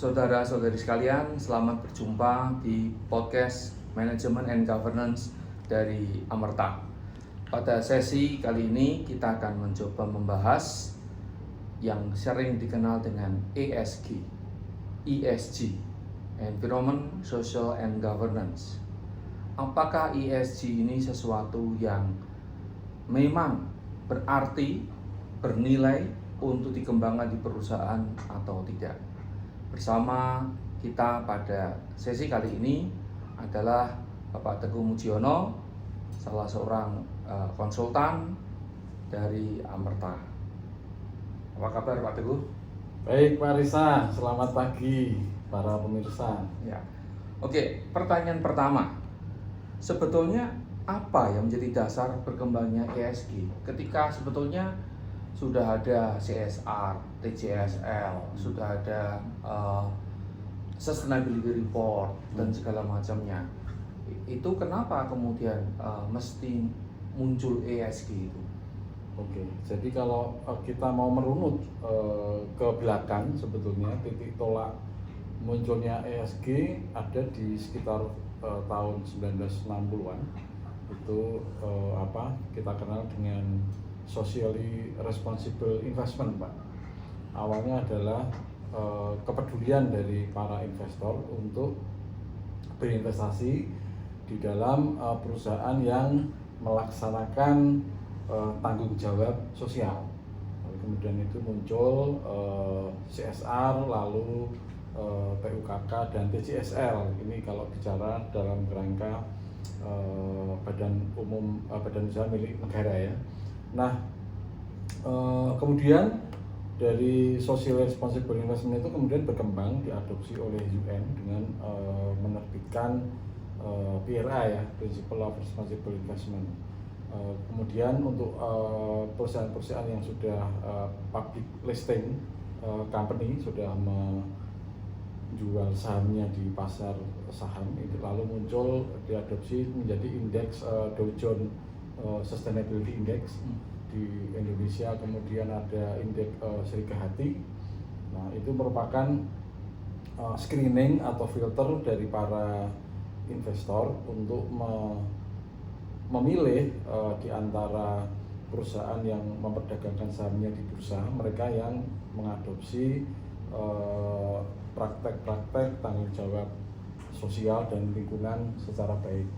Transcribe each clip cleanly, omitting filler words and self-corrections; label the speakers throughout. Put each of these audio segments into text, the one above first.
Speaker 1: Saudara-saudari sekalian, selamat berjumpa di podcast Management and Governance dari Amerta. Pada sesi kali ini kita akan mencoba membahas yang sering dikenal dengan ESG, Environment, Social and Governance. Apakah ESG ini sesuatu yang memang berarti, bernilai untuk dikembangkan di perusahaan atau tidak? Bersama kita pada sesi kali ini adalah Bapak Teguh Mujiono, salah seorang konsultan dari Amerta. Apa kabar Pak Teguh?
Speaker 2: Baik Pak Risa, selamat pagi para pemirsa.
Speaker 1: Ya. Oke, pertanyaan pertama. Sebetulnya apa yang menjadi dasar berkembangnya ESG ketika sebetulnya sudah ada CSR, TCSL, sudah ada Sustainability Report dan segala macamnya. Itu kenapa kemudian mesti muncul ESG itu?
Speaker 2: Oke, jadi kalau kita mau merunut ke belakang, sebetulnya titik tolak munculnya ESG ada di sekitar tahun 1960-an. Itu kita kenal dengan socially responsible investment, Pak. Awalnya adalah kepedulian dari para investor untuk berinvestasi di dalam perusahaan yang melaksanakan tanggung jawab sosial. Lalu kemudian itu muncul CSR, lalu PUKK dan TCSL. Ini kalau bicara dalam kerangka badan usaha milik negara ya. Nah, kemudian dari social responsible investment itu kemudian berkembang, diadopsi oleh UN dengan menerbitkan PRA ya, Principle of Responsible Investment. Kemudian untuk perusahaan-perusahaan yang sudah public listing company, sudah menjual sahamnya di pasar saham, itu lalu muncul diadopsi menjadi indeks Dow Jones Sustainability Index di Indonesia, kemudian ada indeks Serikahati. Nah, itu merupakan screening atau filter dari para investor untuk memilih di antara perusahaan yang memperdagangkan sahamnya di bursa, mereka yang mengadopsi praktek-praktek tanggung jawab sosial dan lingkungan secara baik.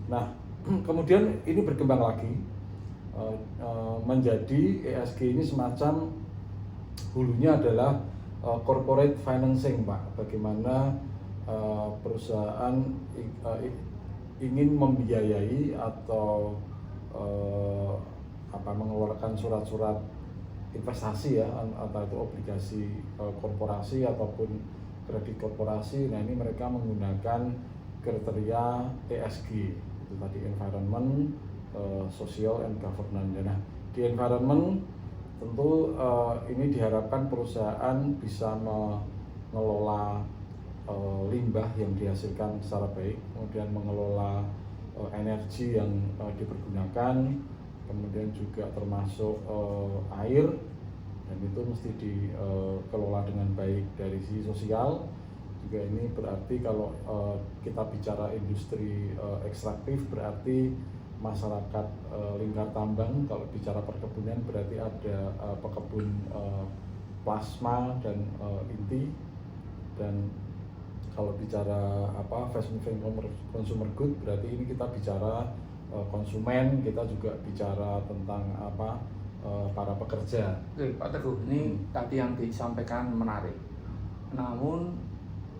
Speaker 2: Nah, kemudian ini berkembang lagi menjadi ESG ini semacam hulunya adalah corporate financing, Pak. Bagaimana perusahaan ingin membiayai atau mengeluarkan surat-surat investasi ya, atau itu obligasi korporasi ataupun kredit korporasi. Nah, ini mereka menggunakan kriteria ESG. Itu tadi environment, social and governance. Nah, di environment tentu ini diharapkan perusahaan bisa mengelola limbah yang dihasilkan secara baik, kemudian mengelola energi yang dipergunakan, kemudian juga termasuk air, dan itu mesti dikelola dengan baik. Dari sisi sosial juga ini berarti kalau kita bicara industri ekstraktif berarti masyarakat lingkar tambang, kalau bicara perkebunan berarti ada pekebun plasma dan inti, dan kalau bicara fast moving consumer good berarti ini kita bicara konsumen, kita juga bicara tentang para pekerja.
Speaker 1: Oke, Pak Teguh, ini tadi yang disampaikan menarik. Namun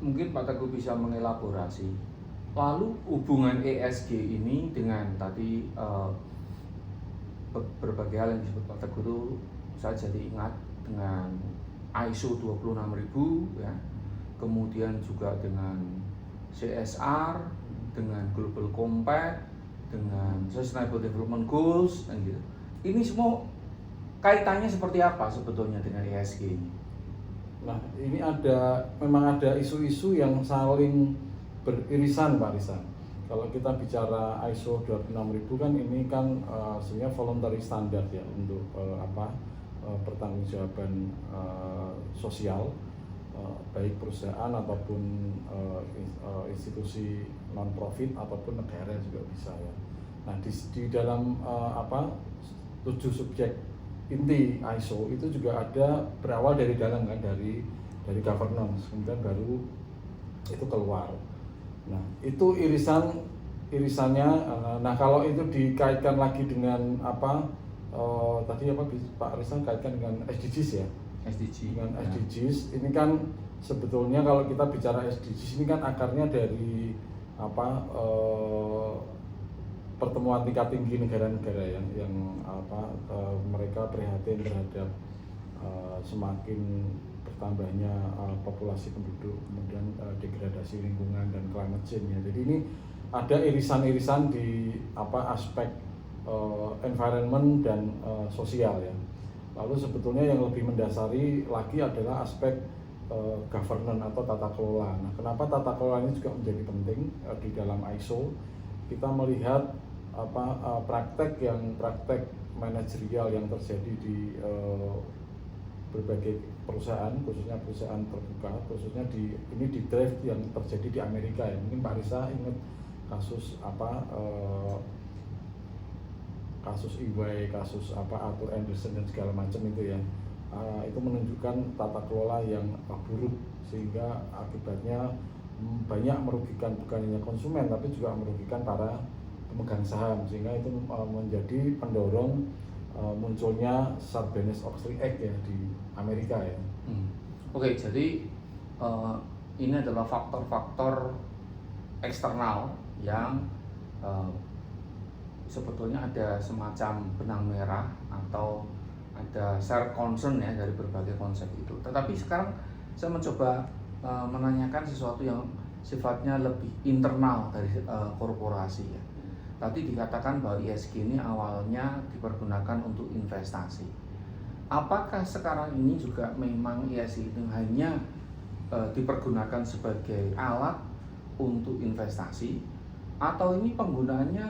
Speaker 1: mungkin Pak Teguh bisa mengelaborasi. Lalu hubungan ESG ini dengan tadi berbagai hal yang disebut Pak Teguh itu, saya jadi ingat dengan ISO 26000 ya. Kemudian juga dengan CSR, dengan Global Compact, dengan Sustainable Development Goals, dan gitu. Ini semua kaitannya seperti apa sebetulnya dengan ESG ini?
Speaker 2: Nah, ini memang ada isu-isu yang saling beririsan, Pak Risa. Kalau kita bicara ISO 26000 kan ini kan sebenarnya voluntary standard ya untuk pertanggungjawaban sosial. baik perusahaan ataupun institusi non profit ataupun negara juga bisa ya. Nah di dalam 7 subjek inti ISO itu juga ada berawal dari dalam kan, dari governance, kemudian baru itu keluar. Nah itu irisannya. Nah kalau itu dikaitkan lagi dengan tadi Pak Rizal kaitkan dengan SDGs ya. Dengan SDGs ini kan sebetulnya kalau kita bicara SDGs ini kan akarnya dari pertemuan tingkat tinggi negara-negara yang mereka prihatin terhadap semakin bertambahnya populasi penduduk, kemudian degradasi lingkungan dan climate change ya. Jadi ini ada irisan-irisan di aspek environment dan sosial ya. Lalu sebetulnya yang lebih mendasari lagi adalah aspek governance atau tata kelola. Nah, kenapa tata kelola ini juga menjadi penting di dalam ISO? Kita melihat praktek manajerial yang terjadi di berbagai perusahaan, khususnya perusahaan terbuka, khususnya di drive yang terjadi di Amerika ya. Mungkin Pak Risa ingat kasus kasus EY, kasus Arthur Andersen dan segala macam itu ya. Itu menunjukkan tata kelola yang buruk sehingga akibatnya banyak merugikan bukan hanya konsumen tapi juga merugikan para pemegang saham, sehingga itu menjadi pendorong munculnya Sarbanes-Oxley Act ya di Amerika ya.
Speaker 1: Oke, jadi ini adalah faktor-faktor eksternal yang sebetulnya ada semacam benang merah atau ada share concern ya dari berbagai konsep itu. Tetapi sekarang saya mencoba menanyakan sesuatu yang sifatnya lebih internal dari korporasi ya. Tadi dikatakan bahwa ESG ini awalnya dipergunakan untuk investasi. Apakah sekarang ini juga memang ESG itu hanya dipergunakan sebagai alat untuk investasi, atau ini penggunaannya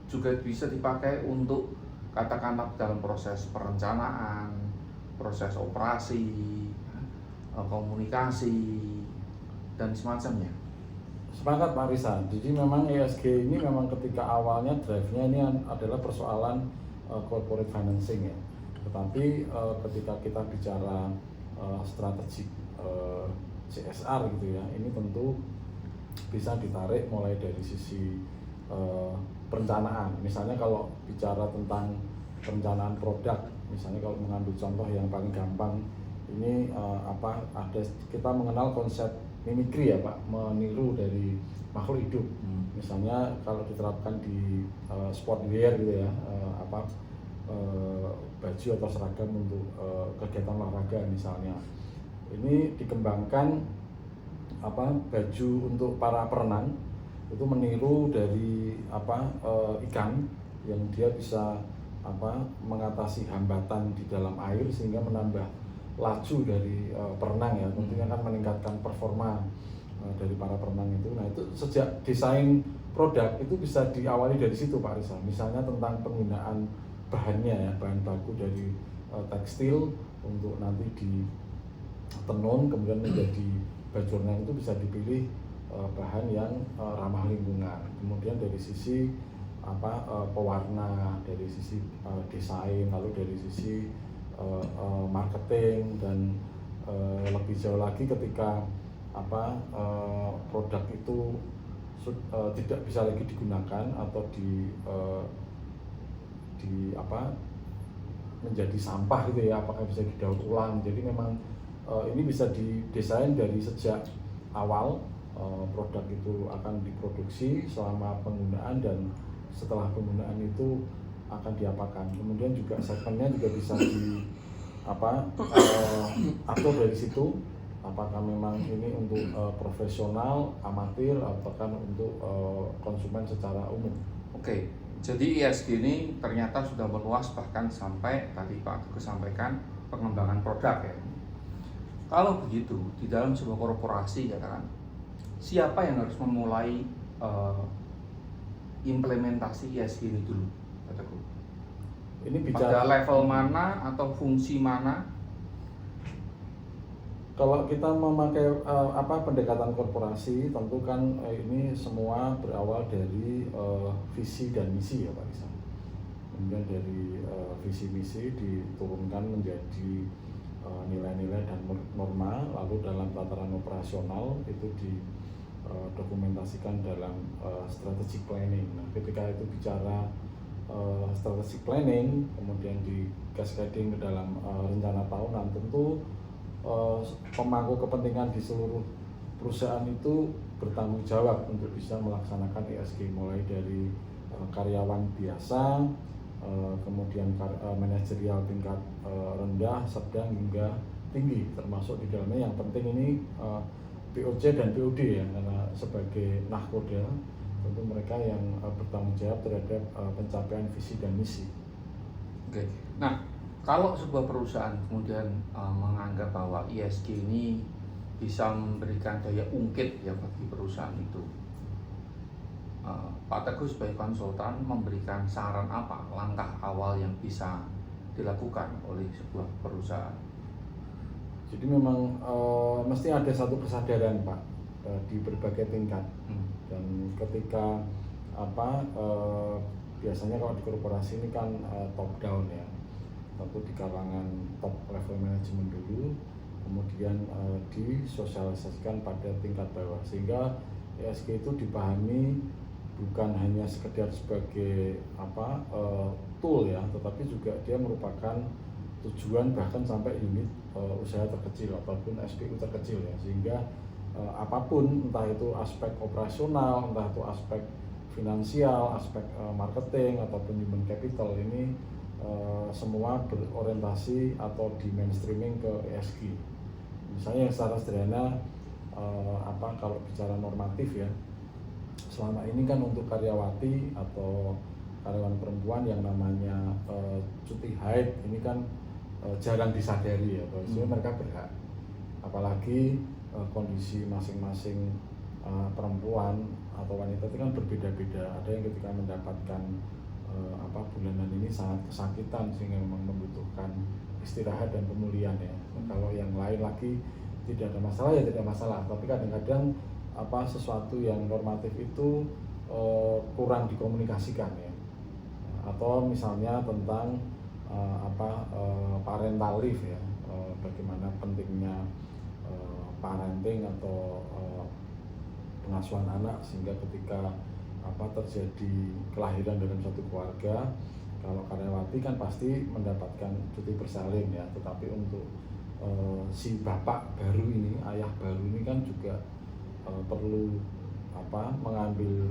Speaker 1: juga bisa dipakai untuk katakanlah dalam proses perencanaan, proses operasi, komunikasi, dan semacamnya?
Speaker 2: Sepakat Pak Risa. Jadi memang ESG ini memang ketika awalnya drive-nya ini adalah persoalan corporate financing ya. Tetapi ketika kita bicara strategi CSR gitu ya, ini tentu bisa ditarik mulai dari sisi perencanaan. Misalnya kalau bicara tentang perencanaan produk, misalnya kalau mengambil contoh yang paling gampang ini ada kita mengenal konsep mimikri ya Pak, meniru dari makhluk hidup. Misalnya kalau diterapkan di sportwear gitu ya, baju atau seragam untuk kegiatan olahraga misalnya. Ini dikembangkan baju untuk para perenang itu meniru dari ikan yang dia bisa mengatasi hambatan di dalam air sehingga menambah laju dari perenang ya, tentunya kan meningkatkan performa dari para perenang itu. Nah itu sejak desain produk itu bisa diawali dari situ Pak Risa. Misalnya tentang penggunaan bahannya ya, bahan baku dari tekstil untuk nanti ditenun kemudian menjadi baju renang itu bisa dipilih bahan yang ramah lingkungan. Kemudian dari sisi pewarna, dari sisi desain, lalu dari sisi marketing, dan lebih jauh lagi ketika produk itu tidak bisa lagi digunakan atau menjadi sampah gitu ya, apakah bisa didaur ulang. Jadi memang ini bisa didesain dari sejak awal produk itu akan diproduksi, selama penggunaan, dan setelah penggunaan itu akan diapakan. Kemudian juga segmennya juga bisa atur dari situ, apakah memang ini untuk profesional, amatir, ataukah untuk konsumen secara umum.
Speaker 1: Oke, jadi ESG ini ternyata sudah meluas bahkan sampai tadi Pak Teguh sampaikan pengembangan produk ya. Kalau begitu di dalam sebuah korporasi ya kan, siapa yang harus memulai implementasi ESG ini dulu, Pak Teguh?
Speaker 2: Ini bicara
Speaker 1: pada level mana atau fungsi mana?
Speaker 2: Kalau kita memakai pendekatan korporasi, tentu kan ini semua berawal dari visi dan misi ya Pak Rizal. Kemudian dari visi misi diturunkan menjadi nilai-nilai dan norma, lalu dalam tataran operasional itu didokumentasikan dalam strategic planning. Nah, ketika itu bicara strategic planning, kemudian di cascading ke dalam rencana tahunan, tentu pemangku kepentingan di seluruh perusahaan itu bertanggung jawab untuk bisa melaksanakan ESG, mulai dari karyawan biasa, kemudian manajerial tingkat rendah, sedang hingga tinggi, termasuk di dalamnya yang penting ini POC dan POD ya, karena sebagai nahkoda tentu mereka yang bertanggung jawab terhadap pencapaian visi dan misi.
Speaker 1: Oke. Nah, kalau sebuah perusahaan kemudian menganggap bahwa ESG ini bisa memberikan daya ungkit ya bagi perusahaan itu, Pak Teguh sebagai konsultan memberikan saran apa langkah awal yang bisa dilakukan oleh sebuah perusahaan?
Speaker 2: Jadi memang mesti ada satu kesadaran Pak di berbagai tingkat. Dan ketika biasanya kalau di korporasi ini kan top down ya, tentu di kalangan top level manajemen dulu, kemudian disosialisasikan pada tingkat bawah, sehingga ESG itu dipahami bukan hanya sekedar sebagai tool ya, tetapi juga dia merupakan tujuan bahkan sampai unit usaha terkecil ataupun SPU terkecil ya, sehingga apapun, entah itu aspek operasional, entah itu aspek finansial, aspek marketing ataupun human capital, ini semua berorientasi atau di mainstreaming ke ESG. Misalnya yang secara sederhana kalau bicara normatif ya, selama ini kan untuk karyawati atau karyawan perempuan yang namanya cuti haid ini kan jarang disadari ya, bahwa mereka berhak, apalagi kondisi masing-masing perempuan atau wanita itu kan berbeda-beda. Ada yang ketika mendapatkan bulanan ini sangat kesakitan sehingga memang membutuhkan istirahat dan pemulihan ya. Kalau yang lain lagi tidak ada masalah ya tidak masalah, tapi kadang-kadang sesuatu yang normatif itu kurang dikomunikasikan ya. Atau misalnya tentang parental leave ya, bagaimana pentingnya parenting atau pengasuhan anak, sehingga ketika terjadi kelahiran dalam satu keluarga, kalau karyawati kan pasti mendapatkan cuti bersalin ya, tetapi untuk si bapak baru ini, ayah baru ini kan juga perlu mengambil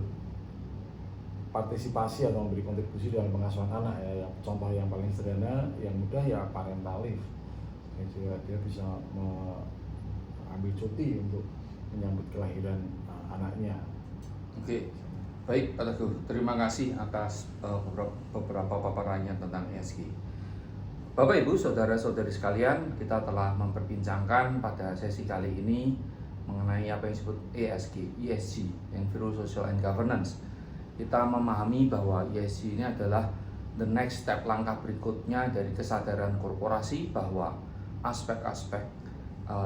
Speaker 2: partisipasi atau memberi kontribusi dalam pengasuhan anak ya. Contoh yang paling sederhana, yang mudah ya parental leave. Jadi dia bisa mengambil cuti untuk menyambut kelahiran anaknya.
Speaker 1: Oke, baik Pak Teguh, terima kasih atas beberapa paparannya tentang ESG. Bapak Ibu, saudara-saudari sekalian, kita telah memperbincangkan pada sesi kali ini mengenai apa yang disebut ESG, Environmental, Social and Governance. Kita memahami bahwa ESG ini adalah the next step, langkah berikutnya dari kesadaran korporasi bahwa aspek-aspek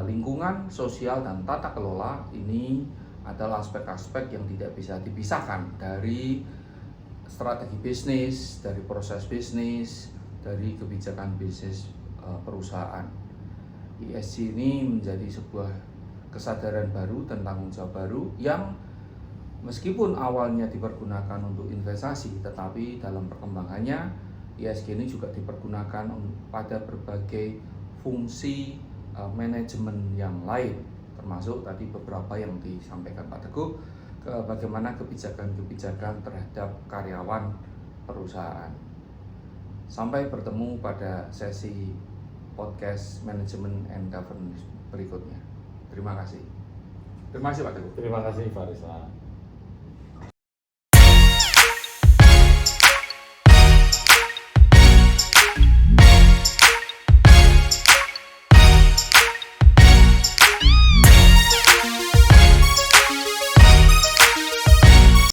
Speaker 1: lingkungan, sosial, dan tata kelola ini adalah aspek-aspek yang tidak bisa dipisahkan dari strategi bisnis, dari proses bisnis, dari kebijakan bisnis perusahaan. ESG ini menjadi sebuah kesadaran baru dan tanggung jawab baru yang meskipun awalnya dipergunakan untuk investasi, tetapi dalam perkembangannya ESG ini juga dipergunakan pada berbagai fungsi manajemen yang lain, termasuk tadi beberapa yang disampaikan Pak Teguh, bagaimana kebijakan-kebijakan terhadap karyawan perusahaan. Sampai bertemu pada sesi podcast Management and Governance berikutnya. Terima kasih. Terima kasih Pak Teguh.
Speaker 2: Terima kasih Pak Rizal.